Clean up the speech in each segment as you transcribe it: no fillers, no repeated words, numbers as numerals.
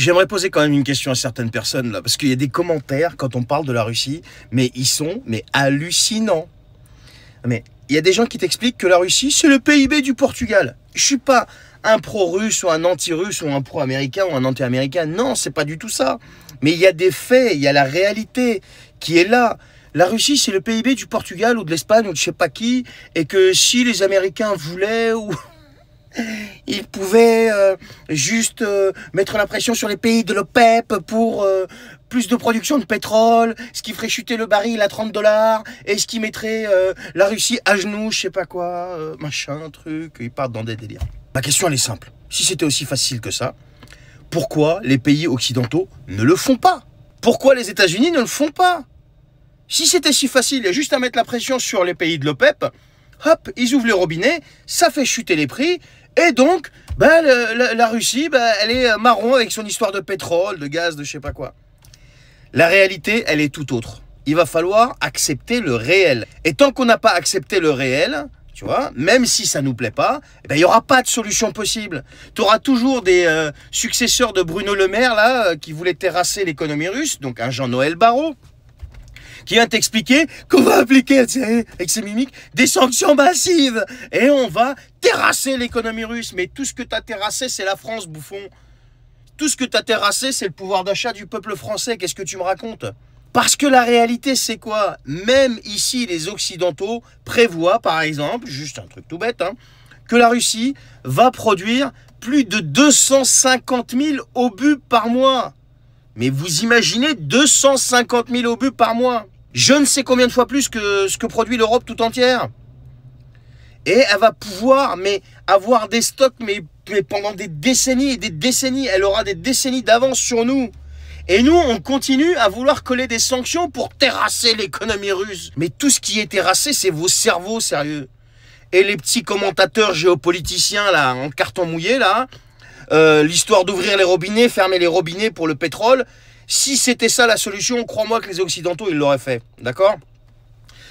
J'aimerais poser quand même une question à certaines personnes là, parce qu'il y a des commentaires quand on parle de la Russie, mais ils sont hallucinants. Mais il y a des gens qui t'expliquent que la Russie, c'est le PIB du Portugal. Je suis pas un pro-russe ou un anti-russe ou un pro-américain ou un anti-américain. Non, c'est pas du tout ça. Mais il y a des faits, il y a la réalité qui est là. La Russie, c'est le PIB du Portugal ou de l'Espagne ou de je sais pas qui, et que si les Américains voulaient ou ils pouvaient juste mettre la pression sur les pays de l'OPEP pour plus de production de pétrole, ce qui ferait chuter le baril à 30 $, et ce qui mettrait la Russie à genoux, je sais pas quoi, machin, truc, ils partent dans des délires. Ma question, elle est simple. Si c'était aussi facile que ça, pourquoi les pays occidentaux ne le font pas? Pourquoi les États-Unis ne le font pas? Si c'était si facile, il y a juste à mettre la pression sur les pays de l'OPEP, hop, ils ouvrent les robinets, ça fait chuter les prix, et donc, la Russie, elle est marron avec son histoire de pétrole, de gaz, de je sais pas quoi. La réalité, elle est tout autre. Il va falloir accepter le réel. Et tant qu'on n'a pas accepté le réel, tu vois, même si ça nous plaît pas, il n'y aura pas de solution possible. Tu auras toujours des successeurs de Bruno Le Maire, là, qui voulaient terrasser l'économie russe, donc un Jean-Noël Barrot, qui vient t'expliquer qu'on va appliquer, avec ses mimiques, des sanctions massives. Et on va terrasser l'économie russe. Mais tout ce que tu as terrassé, c'est la France, bouffon. Tout ce que tu as terrassé, c'est le pouvoir d'achat du peuple français. Qu'est-ce que tu me racontes? Parce que la réalité, c'est quoi? Même ici, les Occidentaux prévoient, par exemple, juste un truc tout bête, hein, que la Russie va produire plus de 250 000 obus par mois. Mais vous imaginez 250 000 obus par mois? Je ne sais combien de fois plus que ce que produit l'Europe tout entière. Et elle va pouvoir avoir des stocks mais pendant des décennies et des décennies. Elle aura des décennies d'avance sur nous. Et nous, on continue à vouloir coller des sanctions pour terrasser l'économie russe. Mais tout ce qui est terrassé, c'est vos cerveaux, sérieux. Et les petits commentateurs géopoliticiens là, en carton mouillé, là, l'histoire d'ouvrir les robinets, fermer les robinets pour le pétrole. Si c'était ça la solution, crois-moi que les Occidentaux, ils l'auraient fait. D'accord?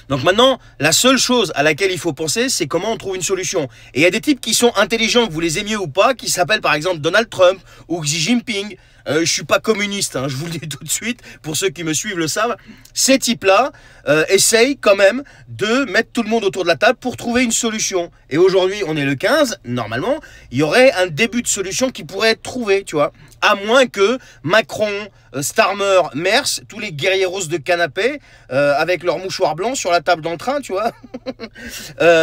Donc maintenant, la seule chose à laquelle il faut penser, c'est comment on trouve une solution. Et il y a des types qui sont intelligents, que vous les aimiez ou pas, qui s'appellent par exemple Donald Trump ou Xi Jinping. Je suis pas communiste, hein, je vous le dis tout de suite, pour ceux qui me suivent le savent. Ces types-là essayent quand même de mettre tout le monde autour de la table pour trouver une solution. Et aujourd'hui, on est le 15, normalement, il y aurait un début de solution qui pourrait être trouvé, tu vois. À moins que Macron, Starmer, Merz, tous les guerrieros de canapé, avec leur mouchoir blanc sur la table dans le train, tu vois,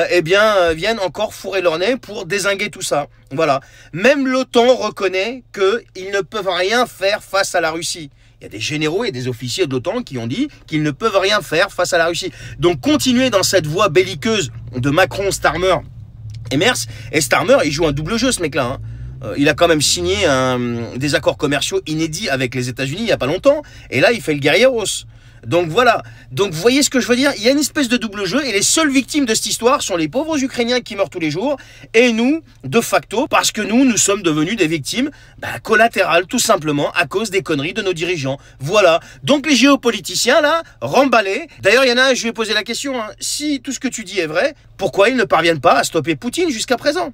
eh bien, viennent encore fourrer leur nez pour dézinguer tout ça. Voilà. Même l'OTAN reconnaît qu'ils ne peuvent rien faire face à la Russie. Il y a des généraux et des officiers de l'OTAN qui ont dit qu'ils ne peuvent rien faire face à la Russie. Donc, continuer dans cette voie belliqueuse de Macron, Starmer et Merz. Et Starmer, il joue un double jeu, ce mec-là, hein. Il a quand même signé des accords commerciaux inédits avec les États-Unis il n'y a pas longtemps. Et là, il fait le guerrieros. Donc voilà. Donc vous voyez ce que je veux dire? Il y a une espèce de double jeu. Et les seules victimes de cette histoire sont les pauvres Ukrainiens qui meurent tous les jours. Et nous, de facto, parce que nous sommes devenus des victimes collatérales, tout simplement, à cause des conneries de nos dirigeants. Voilà. Donc les géopoliticiens, là, remballés. D'ailleurs, il y en a un, je lui ai posé la question. Hein, si tout ce que tu dis est vrai, pourquoi ils ne parviennent pas à stopper Poutine jusqu'à présent?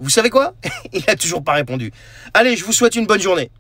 Vous savez quoi? Il n'a toujours pas répondu. Allez, je vous souhaite une bonne journée.